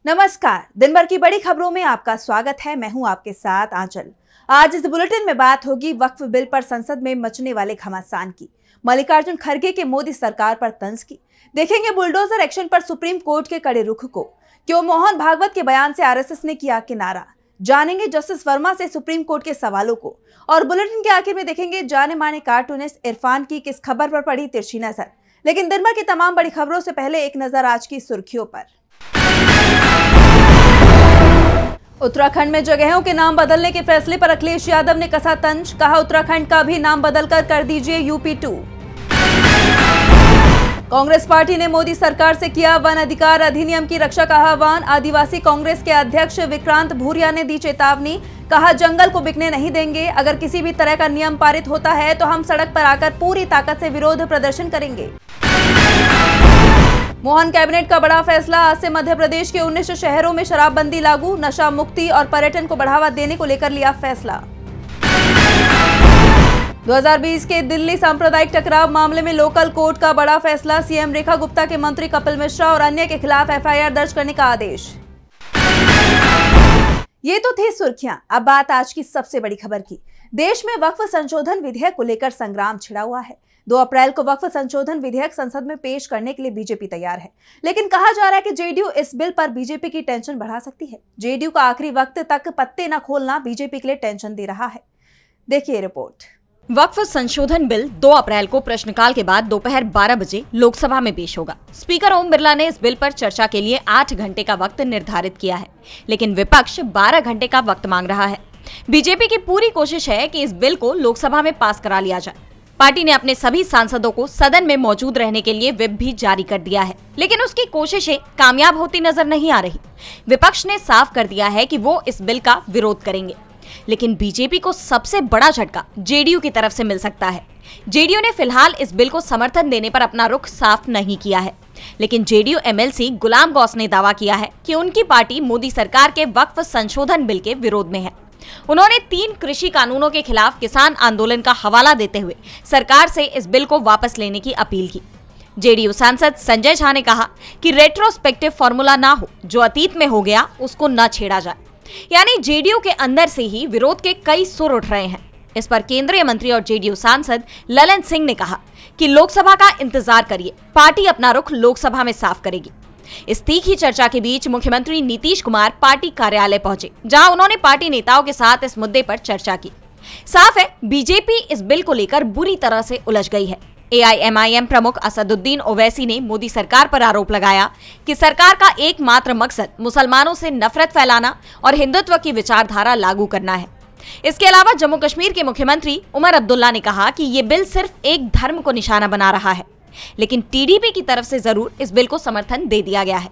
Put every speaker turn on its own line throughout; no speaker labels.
नमस्कार, दिन भर की बड़ी खबरों में आपका स्वागत है। मैं हूं आपके साथ आंचल। आज इस बुलेटिन में बात होगी वक्फ बिल पर संसद में मचने वाले घमासान की, मल्लिकार्जुन खड़गे के मोदी सरकार पर तंज की, देखेंगे बुलडोजर एक्शन पर सुप्रीम कोर्ट के कड़े रुख को, क्यों मोहन भागवत के बयान से आरएसएस ने किया किनारा, जानेंगे जस्टिस वर्मा से सुप्रीम कोर्ट के सवालों को, और बुलेटिन के आखिर में देखेंगे जाने माने कार्टूनिस्ट इरफान की किस खबर पर पड़ी तिरछी नजर। लेकिन दिन भर की तमाम बड़ी खबरों से पहले एक नजर आज की सुर्खियों पर। उत्तराखंड में जगहों के नाम बदलने के फैसले पर अखिलेश यादव ने कसा तंज, कहा उत्तराखंड का भी नाम बदलकर कर दीजिए यूपी 2। कांग्रेस पार्टी ने मोदी सरकार से किया वन अधिकार अधिनियम की रक्षा का आह्वान, आदिवासी कांग्रेस के अध्यक्ष विक्रांत भूरिया ने दी चेतावनी, कहा जंगल को बिकने नहीं देंगे, अगर किसी भी तरह का नियम पारित होता है तो हम सड़क पर आकर पूरी ताकत से विरोध प्रदर्शन करेंगे। मोहन कैबिनेट का बड़ा फैसला, आज से मध्य प्रदेश के 19 शहरों में शराबबंदी लागू, नशा मुक्ति और पर्यटन को बढ़ावा देने को लेकर लिया फैसला। 2020 के दिल्ली सांप्रदायिक टकराव मामले में लोकल कोर्ट का बड़ा फैसला, सीएम रेखा गुप्ता के मंत्री कपिल मिश्रा और अन्य के खिलाफ एफआईआर दर्ज करने का आदेश। ये तो थी सुर्खियां, अब बात आज की सबसे बड़ी खबर की। देश में वक्फ संशोधन विधेयक को लेकर संग्राम छिड़ा हुआ है। 2 अप्रैल को वक्फ संशोधन विधेयक संसद में पेश करने के लिए बीजेपी तैयार है, लेकिन कहा जा रहा है कि जेडीयू इस बिल पर बीजेपी की टेंशन बढ़ा सकती है। जेडीयू का आखिरी वक्त तक पत्ते न खोलना बीजेपी के लिए टेंशन दे रहा है। देखिए रिपोर्ट।
वक्फ संशोधन बिल 2 अप्रैल को प्रश्नकाल के बाद दोपहर 12 बजे लोकसभा में पेश होगा। स्पीकर ओम बिरला ने इस बिल पर चर्चा के लिए 8 घंटे का वक्त निर्धारित किया है, लेकिन विपक्ष 12 घंटे का वक्त मांग रहा है। बीजेपी की पूरी कोशिश है कि इस बिल को लोकसभा में पास करा लिया जाए। पार्टी ने अपने सभी सांसदों को सदन में मौजूद रहने के लिए व्हिप भी जारी कर दिया है, लेकिन उसकी कोशिशें कामयाब होती नजर नहीं आ रही। विपक्ष ने साफ कर दिया है कि वो इस बिल का विरोध करेंगे, लेकिन बीजेपी को सबसे बड़ा झटका जेडीयू की तरफ से मिल सकता है। जेडीयू ने फिलहाल इस बिल को समर्थन देने पर अपना रुख साफ नहीं किया है, लेकिन जेडीयू एमएलसी गुलाम गौस ने दावा किया है कि उनकी पार्टी मोदी सरकार के वक्फ संशोधन बिल के विरोध में है। उन्होंने 3 कृषि कानूनों के खिलाफ किसान आंदोलन का हवाला देते हुए सरकार से इस बिल को वापस लेने की अपील की। जेडीयू सांसद संजय झा ने कहा कि रेट्रोस्पेक्टिव फॉर्मूला ना हो, जो अतीत में हो गया उसको न छेड़ा जाए। यानी जेडीयू के अंदर से ही विरोध के कई सुर उठ रहे हैं। इस पर केंद्रीय मंत्री और जेडीयू सांसद ललन सिंह ने कहा कि लोकसभा का इंतजार करिए, पार्टी अपना रुख लोकसभा में साफ करेगी। इस तीखी चर्चा के बीच मुख्यमंत्री नीतीश कुमार पार्टी कार्यालय पहुंचे, जहां उन्होंने पार्टी नेताओं के साथ इस मुद्दे पर चर्चा की। साफ है, बीजेपी इस बिल को लेकर बुरी तरह से उलझ गई है। एआईएमआईएम प्रमुख असदुद्दीन ओवैसी ने मोदी सरकार पर आरोप लगाया कि सरकार का एकमात्र मकसद मुसलमानों से नफरत फैलाना और हिंदुत्व की विचारधारा लागू करना है। इसके अलावा जम्मू कश्मीर के मुख्यमंत्री उमर अब्दुल्ला ने कहा कि ये बिल सिर्फ एक धर्म को निशाना बना रहा है, लेकिन टीडीपी की तरफ से जरूर इस बिल को समर्थन दे दिया गया है।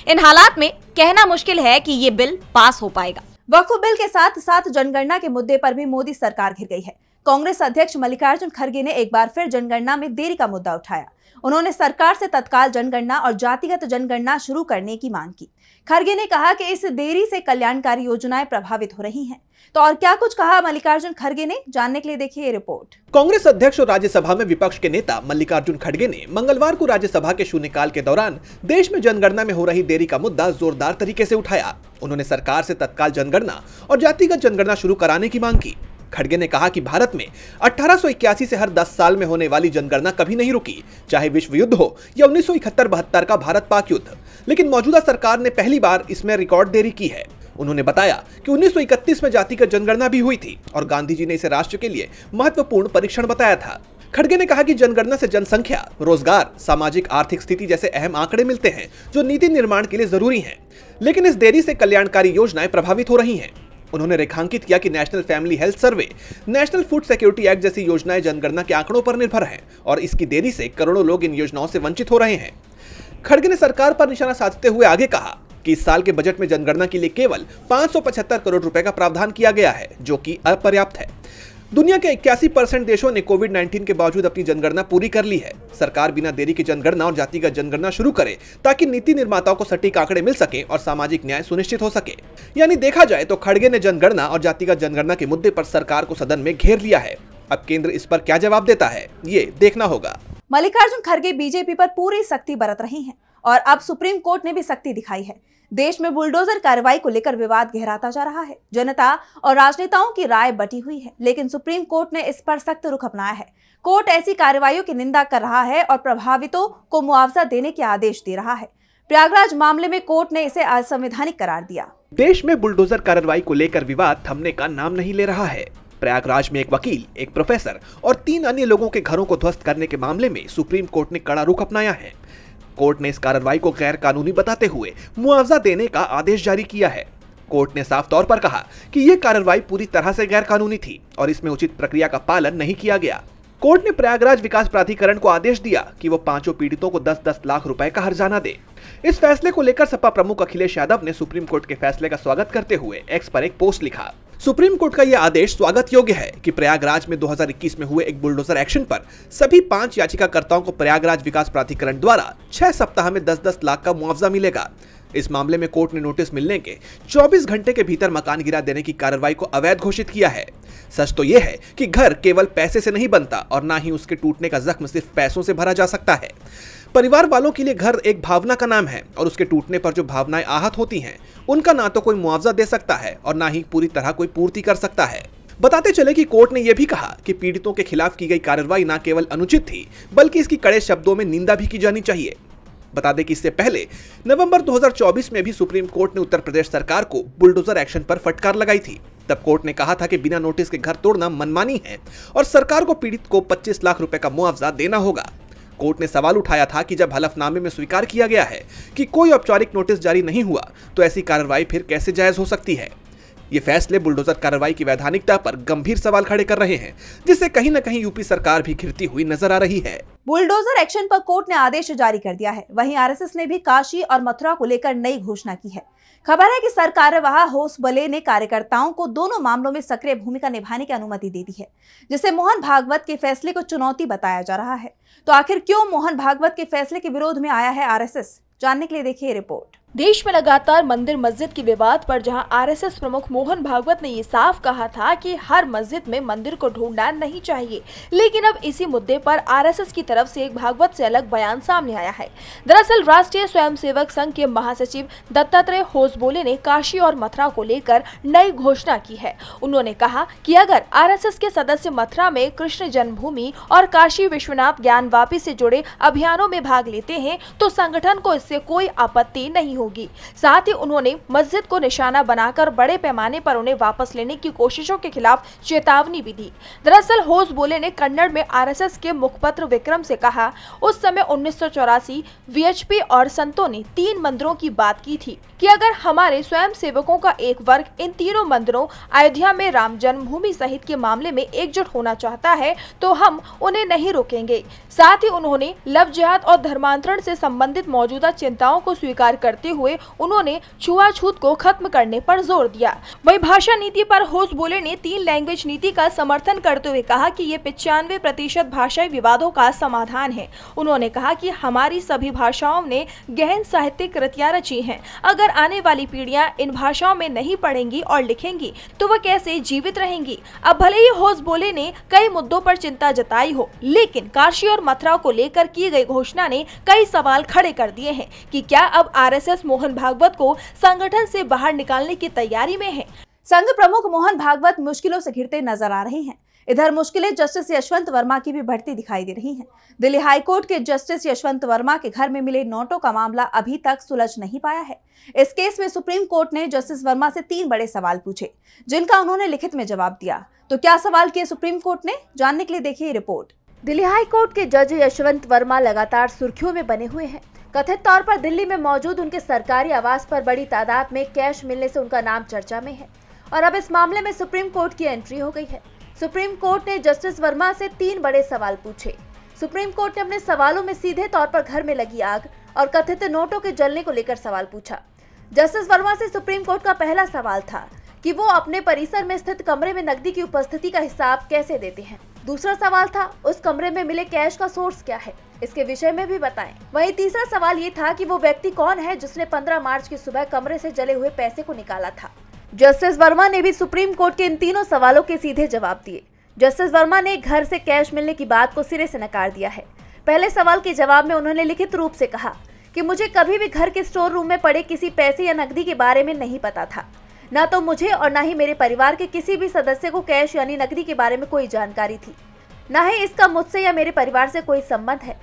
इन हालात में कहना मुश्किल है कि ये बिल पास हो पाएगा।
वक्फ बिल के साथ साथ जनगणना के मुद्दे पर भी मोदी सरकार घिर गई है। कांग्रेस अध्यक्ष मल्लिकार्जुन खड़गे ने एक बार फिर जनगणना में देरी का मुद्दा उठाया। उन्होंने सरकार से तत्काल जनगणना और जातिगत जनगणना शुरू करने की मांग की। खड़गे ने कहा कि इस देरी से कल्याणकारी योजनाएं प्रभावित हो रही हैं। तो और क्या कुछ कहा मल्लिकार्जुन खड़गे ने, जानने के लिए देखिए रिपोर्ट।
कांग्रेस अध्यक्ष और राज्यसभा में विपक्ष के नेता मल्लिकार्जुन खड़गे ने मंगलवार को राज्यसभा के शून्यकाल के दौरान देश में जनगणना में हो रही देरी का मुद्दा जोरदार तरीके से उठाया। उन्होंने सरकार से तत्काल जनगणना और जातिगत जनगणना शुरू कराने की मांग की। खड़गे ने कहा कि भारत में 1881 से हर 10 साल में होने वाली जनगणना कभी नहीं रुकी, चाहे विश्व युद्ध हो या 1971-72 का भारत पाक युद्ध, लेकिन मौजूदा सरकार ने पहली बार इसमें रिकॉर्ड देरी की है। उन्होंने बताया कि 1931 में जातिगत जनगणना भी हुई थी और गांधी जी ने इसे राष्ट्र के लिए महत्वपूर्ण परीक्षण बताया था। खड़गे ने कहा कि जनगणना से जनसंख्या, रोजगार, सामाजिक आर्थिक स्थिति जैसे अहम आंकड़े मिलते हैं जो नीति निर्माण के लिए जरूरी हैं, लेकिन इस देरी से कल्याणकारी योजनाएं प्रभावित हो रही हैं। उन्होंने रेखांकित किया कि national family health survey, national food security act जैसी योजनाएं जनगणना के आंकड़ों पर निर्भर हैं और इसकी देरी से करोड़ों लोग इन योजनाओं से वंचित हो रहे हैं। खड़गे ने सरकार पर निशाना साधते हुए आगे कहा कि इस साल के बजट में जनगणना के लिए केवल 575 करोड़ रुपए का प्रावधान किया गया है, जो कि अपर्याप्त है। दुनिया के 81% देशों ने कोविड-19 के बावजूद अपनी जनगणना पूरी कर ली है। सरकार बिना देरी की जनगणना और जातिगत जनगणना शुरू करे ताकि नीति निर्माताओं को सटीक आंकड़े मिल सके और सामाजिक न्याय सुनिश्चित हो सके। यानी देखा जाए तो खड़गे ने जनगणना और जातिगत जनगणना के मुद्दे पर सरकार को सदन में घेर लिया है। अब केंद्र इस पर क्या जवाब देता है, ये देखना होगा।
मल्लिकार्जुन खड़गे बीजेपी पर पूरी सख्ती बरत रही हैं। और अब सुप्रीम कोर्ट ने भी सख्ती दिखाई है। देश में बुलडोजर कार्रवाई को लेकर विवाद गहराता जा रहा है। जनता और राजनेताओं की राय बटी हुई है, लेकिन सुप्रीम कोर्ट ने इस पर सख्त रुख अपनाया है। कोर्ट ऐसी कार्रवाइयों की निंदा कर रहा है और प्रभावितों को मुआवजा देने के आदेश दे रहा है। प्रयागराज मामले में कोर्ट ने इसे असंवैधानिक करार दिया।
देश में बुलडोजर कार्रवाई को लेकर विवाद थमने का नाम नहीं ले रहा है। प्रयागराज में एक वकील, एक प्रोफेसर और 3 अन्य लोगों के घरों को ध्वस्त करने के मामले में सुप्रीम कोर्ट ने कड़ा रुख अपनाया है। कोर्ट ने इस कार्रवाई को गैर कानूनी बताते हुए मुआवजा देने का आदेश जारी किया है। कोर्ट ने साफ तौर पर कहा कि यह कार्रवाई पूरी तरह से गैर कानूनी थी और इसमें उचित प्रक्रिया का पालन नहीं किया गया। कोर्ट ने प्रयागराज विकास प्राधिकरण को आदेश दिया कि वो 5 पीड़ितों को 10-10 लाख रुपए का हर्जाना दे। इस फैसले को लेकर सपा प्रमुख अखिलेश यादव ने सुप्रीम कोर्ट के फैसले का स्वागत करते हुए एक्स पर एक पोस्ट लिखा। सुप्रीम कोर्ट का यह आदेश स्वागत योग्य है कि प्रयागराज में 2021 में हुए एक बुलडोजर एक्शन पर सभी 5 याचिकाकर्ताओं को प्रयागराज विकास प्राधिकरण द्वारा 6 सप्ताह में 10-10 लाख का मुआवजा मिलेगा। इस मामले में कोर्ट ने नोटिस मिलने के 24 घंटे के भीतर मकान गिरा देने की कार्रवाई को अवैध घोषित किया है। सच तो यह है कि घर केवल पैसे से नहीं बनता और ना ही उसके टूटने का जख्म सिर्फ पैसों से भरा जा सकता है। परिवार वालों के लिए घर एक भावना का नाम है और उसके टूटने पर जो भावनाएं आहत होती हैं, उनका ना तो कोई मुआवजा दे सकता है और ना ही पूरी तरह कोई पूर्ति कर सकता है। बताते चले कि कोर्ट ने यह भी कहा कि पीड़ितों के खिलाफ की गई कार्रवाई न केवल अनुचित थी, बल्कि इसकी कड़े शब्दों में निंदा भी की जानी चाहिए। बता दें कि इससे पहले नवंबर 2024 में भी सुप्रीम कोर्ट ने उत्तर प्रदेश सरकार को बुलडोजर एक्शन पर फटकार लगाई थी। तब कोर्ट ने कहा था कि बिना नोटिस के घर तोड़ना मनमानी है और सरकार को पीड़ित को 25 लाख रुपए का मुआवजा देना होगा। कोर्ट ने सवाल उठाया था कि जब हलफनामे में स्वीकार किया गया है कि कोई औपचारिक नोटिस जारी नहीं हुआ, तो ऐसी कार्रवाई फिर कैसे जायज हो सकती है। ये फैसले बुलडोजर कार्रवाई की वैधानिकता पर गंभीर सवाल खड़े कर रहे हैं, जिससे कहीं न कहीं यूपी सरकार भी घिरती हुई नजर आ रही है।
बुलडोजर एक्शन पर कोर्ट ने आदेश जारी कर दिया है। वहीं आरएसएस ने भी काशी और मथुरा को लेकर नई घोषणा की है। खबर है कि सरकार्यवाह होसबले ने कार्यकर्ताओं को दोनों मामलों में सक्रिय भूमिका निभाने की अनुमति दे दी है, जिसे मोहन भागवत के फैसले को चुनौती बताया जा रहा है। तो आखिर क्यों मोहन भागवत के फैसले के विरोध में आया है आरएसएस? जानने के लिए देखिए रिपोर्ट।
देश में लगातार मंदिर मस्जिद के विवाद पर जहां आरएसएस प्रमुख मोहन भागवत ने ये साफ कहा था कि हर मस्जिद में मंदिर को ढूंढना नहीं चाहिए, लेकिन अब इसी मुद्दे पर आरएसएस की तरफ से एक भागवत से अलग बयान सामने आया है। दरअसल राष्ट्रीय स्वयंसेवक संघ के महासचिव दत्तात्रेय होसबोले ने काशी और मथुरा को लेकर नई घोषणा की है। उन्होंने कहा कि अगर आरएसएस के सदस्य मथुरा में कृष्ण जन्मभूमि और काशी विश्वनाथ ज्ञान वापी से जुड़े अभियानों में भाग लेते हैं तो संगठन को इससे कोई आपत्ति नहीं होगी। साथ ही उन्होंने मस्जिद को निशाना बनाकर बड़े पैमाने पर उन्हें वापस लेने की कोशिशों के खिलाफ चेतावनी भी दी। दरअसल होसबोले ने कन्नड़ में आरएसएस के मुखपत्र विक्रम से कहा, उस समय 1984 वीएचपी और संतों ने 3 मंदिरों की बात की थी कि अगर हमारे स्वयं सेवकों का एक वर्ग इन तीनों मंदिरों अयोध्या में राम जन्मभूमि सहित के मामले में एकजुट होना चाहता है तो हम उन्हें नहीं रोकेंगे। साथ ही उन्होंने लव जिहाद और धर्मांतरण से संबंधित मौजूदा चिंताओं को स्वीकार करते हुए उन्होंने छुआछूत को खत्म करने पर जोर दिया। वही भाषा नीति पर होसबोले ने 3 लैंग्वेज नीति का समर्थन करते हुए कहा कि ये 95% भाषाई विवादों का समाधान है। उन्होंने कहा कि हमारी सभी भाषाओं ने गहन साहित्यिक कृतियां रची हैं। अगर आने वाली पीढ़ियां इन भाषाओं में नहीं पढ़ेंगी और लिखेंगी तो वह कैसे जीवित रहेंगी। अब भले ही होसबोले ने कई मुद्दों पर चिंता जताई हो, लेकिन काशी और मथुरा को लेकर की गई घोषणा ने कई सवाल खड़े कर दिए हैं कि क्या अब आरएसएस मोहन भागवत को संगठन से बाहर निकालने की तैयारी में है।
संघ प्रमुख मोहन भागवत मुश्किलों से घिरते नजर आ रहे हैं। इधर मुश्किलें जस्टिस यशवंत वर्मा की भी बढ़ती दिखाई दे रही हैं। दिल्ली हाईकोर्ट के जस्टिस यशवंत वर्मा के घर में मिले नोटों का मामला अभी तक सुलझ नहीं पाया है। इस केस में सुप्रीम कोर्ट ने जस्टिस वर्मा से 3 बड़े सवाल पूछे, जिनका उन्होंने लिखित में जवाब दिया। तो क्या सवाल किए सुप्रीम कोर्ट ने? जानने के लिए देखिए रिपोर्ट।
दिल्ली हाईकोर्ट के जज यशवंत वर्मा लगातार सुर्खियों में बने हुए हैं। कथित तौर पर दिल्ली में मौजूद उनके सरकारी आवास पर बड़ी तादाद में कैश मिलने से उनका नाम चर्चा में है और अब इस मामले में सुप्रीम कोर्ट की एंट्री हो गई है। सुप्रीम कोर्ट ने जस्टिस वर्मा से 3 बड़े सवाल पूछे। सुप्रीम कोर्ट ने अपने सवालों में सीधे तौर पर घर में लगी आग और कथित नोटों के जलने को लेकर सवाल पूछा। जस्टिस वर्मा से सुप्रीम कोर्ट का पहला सवाल था कि वो अपने परिसर में स्थित कमरे में नकदी की उपस्थिति का हिसाब कैसे देते हैं। दूसरा सवाल था उस कमरे में मिले कैश का सोर्स क्या है, इसके विषय में भी बताएं। वहीं तीसरा सवाल ये था कि वो व्यक्ति कौन है जिसने 15 मार्च की सुबह कमरे से जले हुए पैसे को निकाला था। जस्टिस वर्मा ने भी सुप्रीम कोर्ट के इन तीनों सवालों के सीधे जवाब दिए। जस्टिस वर्मा ने घर से कैश मिलने की बात को सिरे से नकार दिया है। पहले सवाल के जवाब में उन्होंने लिखित रूप से कहा
कि मुझे कभी भी घर के स्टोर रूम में पड़े किसी पैसे या नकदी के बारे में नहीं पता था। न तो मुझे और न ही मेरे परिवार के किसी भी सदस्य को कैश यानी नकदी के बारे में कोई जानकारी थी। न ही इसका मुझसे या मेरे परिवार से कोई संबंध है।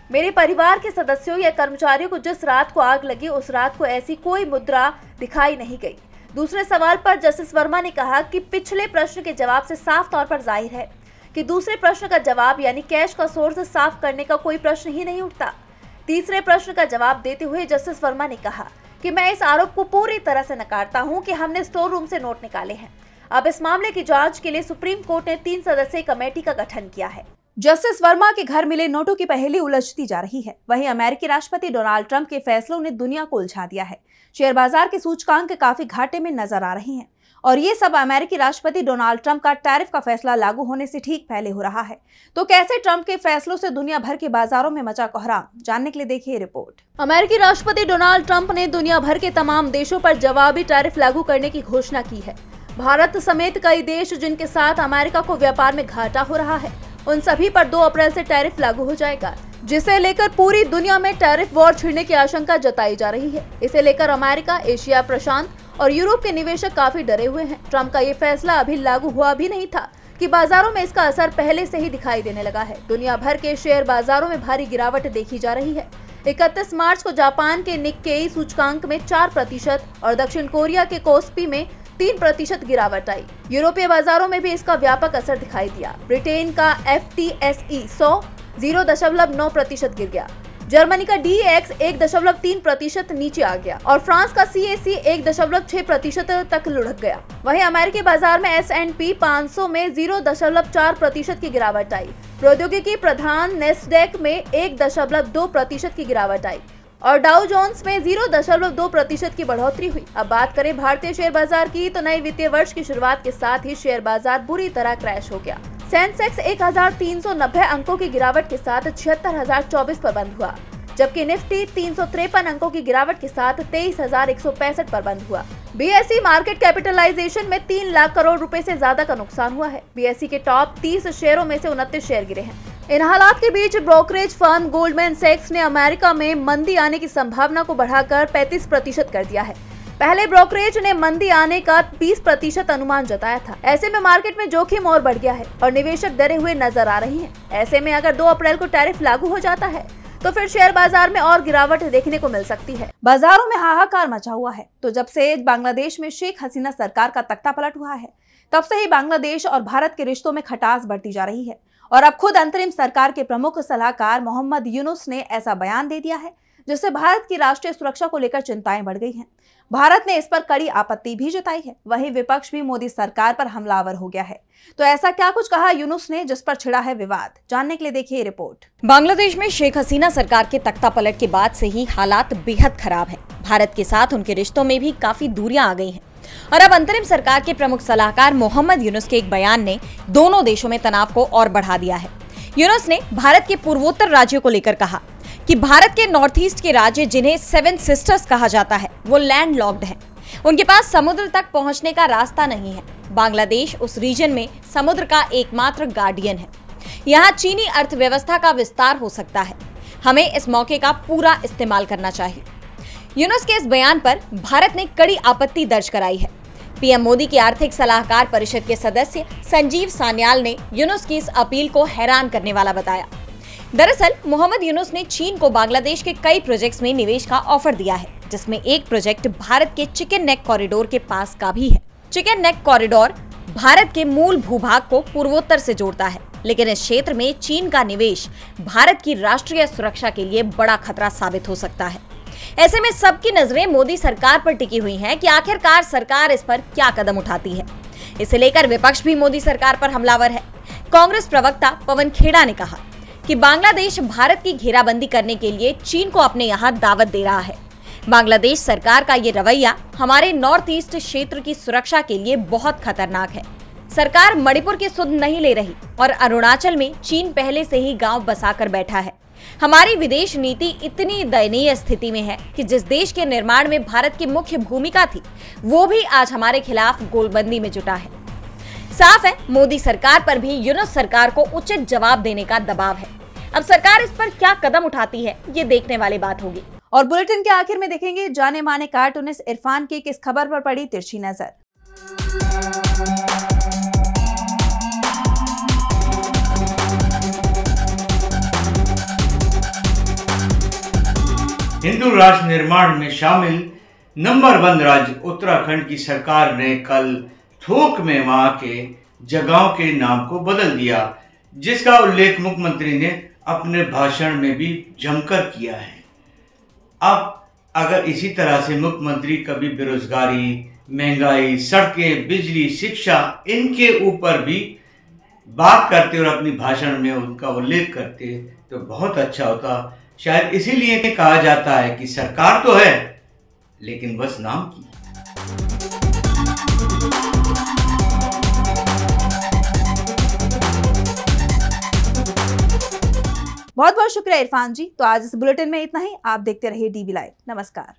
मेरे परिवार के सदस्यों या कर्मचारियों को जिस रात को आग लगी उस रात को ऐसी कोई मुद्रा दिखाई नहीं गई। दूसरे सवाल पर जस्टिस वर्मा ने कहा कि पिछले प्रश्न के जवाब से साफ तौर पर जाहिर है कि दूसरे प्रश्न का जवाब यानी कैश का सोर्स साफ करने का कोई प्रश्न ही नहीं उठता। तीसरे प्रश्न का जवाब देते हुए जस्टिस वर्मा ने कहा कि मैं इस आरोप को पूरी तरह से नकारता हूं कि हमने स्टोर रूम से नोट निकाले हैं। अब इस मामले की जांच के लिए सुप्रीम कोर्ट ने 3 सदस्यीय कमेटी का गठन किया है। जस्टिस वर्मा के घर मिले नोटों की पहेली उलझती जा रही है। वहीं अमेरिकी राष्ट्रपति डोनाल्ड ट्रंप के फैसलों ने दुनिया को उलझा दिया है। शेयर बाजार के सूचकांक काफी घाटे में नजर आ रहे हैं और ये सब अमेरिकी राष्ट्रपति डोनाल्ड ट्रंप का टैरिफ का फैसला लागू होने से ठीक पहले हो रहा है। तो कैसे ट्रंप के फैसलों से दुनिया भर के बाजारों में मचा कोहराम, जानने के लिए देखिए रिपोर्ट। अमेरिकी राष्ट्रपति डोनाल्ड ट्रंप ने दुनिया भर के तमाम देशों पर जवाबी टैरिफ लागू करने की घोषणा की है। भारत समेत कई देश जिनके साथ अमेरिका को व्यापार में घाटा हो रहा है, उन सभी पर 2 अप्रैल से टैरिफ लागू हो जाएगा, जिसे लेकर पूरी दुनिया में टैरिफ वॉर छिड़ने की आशंका जताई जा रही है। इसे लेकर अमेरिका, एशिया प्रशांत और यूरोप के निवेशक काफी डरे हुए हैं। ट्रंप का ये फैसला अभी लागू हुआ भी नहीं था कि बाजारों में इसका असर पहले से ही दिखाई देने लगा है। दुनिया भर के शेयर बाजारों में भारी गिरावट देखी जा रही है। 31 मार्च को जापान के निक्केई सूचकांक में 4% और दक्षिण कोरिया के कोस्पी में 3% गिरावट आई। यूरोपीय बाजारों में भी इसका व्यापक असर दिखाई दिया। ब्रिटेन का FTSE 100 0.9% गिर गया। जर्मनी का DAX 1.3% नीचे आ गया और फ्रांस का CAC 1.6% तक लुढ़क गया। वहीं अमेरिकी बाजार में S&P 500 में 0.4% की गिरावट आई। प्रौद्योगिकी प्रधान नेस्डैक में 1.2% की गिरावट आई और डाउ जोन्स में 0.2% की बढ़ोतरी हुई। अब बात करें भारतीय शेयर बाजार की, तो नए वित्तीय वर्ष की शुरुआत के साथ ही शेयर बाजार बुरी तरह क्रैश हो गया। सेंसेक्स 1390 अंकों की गिरावट के साथ 76,024 पर बंद हुआ, जबकि निफ्टी 353 अंकों की गिरावट के साथ 23,165 पर बंद हुआ। BSE मार्केट कैपिटलाइजेशन में 3 लाख करोड़ रुपए से ज्यादा का नुकसान हुआ है। BSE के टॉप 30 शेयरों में से 29 शेयर गिरे हैं। इन हालात के बीच ब्रोकरेज फर्म गोल्डमैन सैक्स ने अमेरिका में मंदी आने की संभावना को बढ़ाकर 35% कर दिया है। पहले ब्रोकरेज ने मंदी आने का 20% अनुमान जताया था। ऐसे में मार्केट में जोखिम और बढ़ गया है और निवेशक डरे हुए नजर आ रहे हैं। ऐसे में अगर 2 अप्रैल को टैरिफ लागू हो जाता है तो फिर शेयर बाजार में और गिरावट देखने को मिल सकती है। बाजारों में हाहाकार मचा हुआ है। तो जब से बांग्लादेश में शेख हसीना सरकार का तख्ता पलट हुआ है, तब से ही बांग्लादेश और भारत के रिश्तों में खटास बढ़ती जा रही है और अब खुद अंतरिम सरकार के प्रमुख सलाहकार मोहम्मद यूनुस ने ऐसा बयान दे दिया है जिससे भारत की राष्ट्रीय सुरक्षा को लेकर चिंताएं बढ़ गई हैं। भारत ने इस पर कड़ी आपत्ति भी जताई है। वहीं विपक्ष भी मोदी सरकार पर हमलावर हो गया है। तो ऐसा क्या कुछ कहा यूनुस ने जिस पर छिड़ा है विवाद, जानने के लिए देखिए रिपोर्ट।
बांग्लादेश में शेख हसीना सरकार के तख्ता पलट के बाद से ही हालात बेहद खराब हैं। भारत के साथ उनके रिश्तों में भी काफी दूरियां आ गई हैं और अब अंतरिम सरकार के प्रमुख सलाहकार मोहम्मद यूनुस के एक बयान ने दोनों देशों में तनाव को और बढ़ा दिया है। यूनुस ने भारत के पूर्वोत्तर राज्यों को लेकर कहा कि भारत के नॉर्थ ईस्ट के राज्य जिन्हें 7 सिस्टर्स कहा जाता है, वो लैंड लॉक्ड हैं। उनके पास समुद्र तक पहुंचने का रास्ता नहीं है। बांग्लादेश उस रीजन में समुद्र का एकमात्र गार्डियन है। यहाँ चीनी अर्थव्यवस्था का विस्तार हो सकता है। हमें इस मौके का पूरा इस्तेमाल करना चाहिए। यूनुस के इस बयान पर भारत ने कड़ी आपत्ति दर्ज कराई है। पीएम मोदी की आर्थिक सलाहकार परिषद के सदस्य संजीव सान्याल ने यूनुस की इस अपील को हैरान करने वाला बताया। दरअसल मोहम्मद यूनुस ने चीन को बांग्लादेश के कई प्रोजेक्ट्स में निवेश का ऑफर दिया है, जिसमें एक प्रोजेक्ट भारत के चिकन नेक कॉरिडोर के पास का भी है। चिकन नेक कॉरिडोर भारत के मूल भूभाग को पूर्वोत्तर से जोड़ता है, लेकिन इस क्षेत्र में चीन का निवेश भारत की राष्ट्रीय सुरक्षा के लिए बड़ा खतरा साबित हो सकता है। ऐसे में सबकी नजरें मोदी सरकार पर टिकी हुई हैं कि आखिरकार सरकार इस पर क्या कदम उठाती है। इसे लेकर विपक्ष भी मोदी सरकार पर हमलावर है। कांग्रेस प्रवक्ता पवन खेड़ा ने कहा कि बांग्लादेश भारत की घेराबंदी करने के लिए चीन को अपने यहाँ दावत दे रहा है। बांग्लादेश सरकार का ये रवैया हमारे नॉर्थ ईस्ट क्षेत्र की सुरक्षा के लिए बहुत खतरनाक है। सरकार मणिपुर की सुध नहीं ले रही और अरुणाचल में चीन पहले से ही गांव बसाकर बैठा है। हमारी विदेश नीति इतनी दयनीय स्थिति में है कि जिस देश के निर्माण में भारत की मुख्य भूमिका थी, वो भी आज हमारे खिलाफ गोलबंदी में जुटा है। साफ है, मोदी सरकार पर भी यूनुस सरकार को उचित जवाब देने का दबाव है। अब सरकार इस पर क्या कदम उठाती है, ये देखने वाली बात होगी।
और बुलेटिन के आखिर में देखेंगे जाने माने कार्टूनिस्ट इरफान की किस खबर पर पड़ी तिरछी नजर।
हिंदू राष्ट्र निर्माण में शामिल नंबर 1 राज्य उत्तराखंड की सरकार ने कल थोक में वहां के जगहों के नाम को बदल दिया, जिसका उल्लेख मुख्यमंत्री ने अपने भाषण में भी जमकर किया है। अब अगर इसी तरह से मुख्यमंत्री कभी बेरोजगारी, महंगाई, सड़कें, बिजली, शिक्षा इनके ऊपर भी बात करते और अपनी भाषण में उनका उल्लेख करते तो बहुत अच्छा होता। शायद इसीलिए कहा जाता है कि सरकार तो है लेकिन बस नाम की।
बहुत बहुत शुक्रिया इरफान जी। तो आज इस बुलेटिन में इतना ही। आप देखते रहिए DB लाइव। नमस्कार।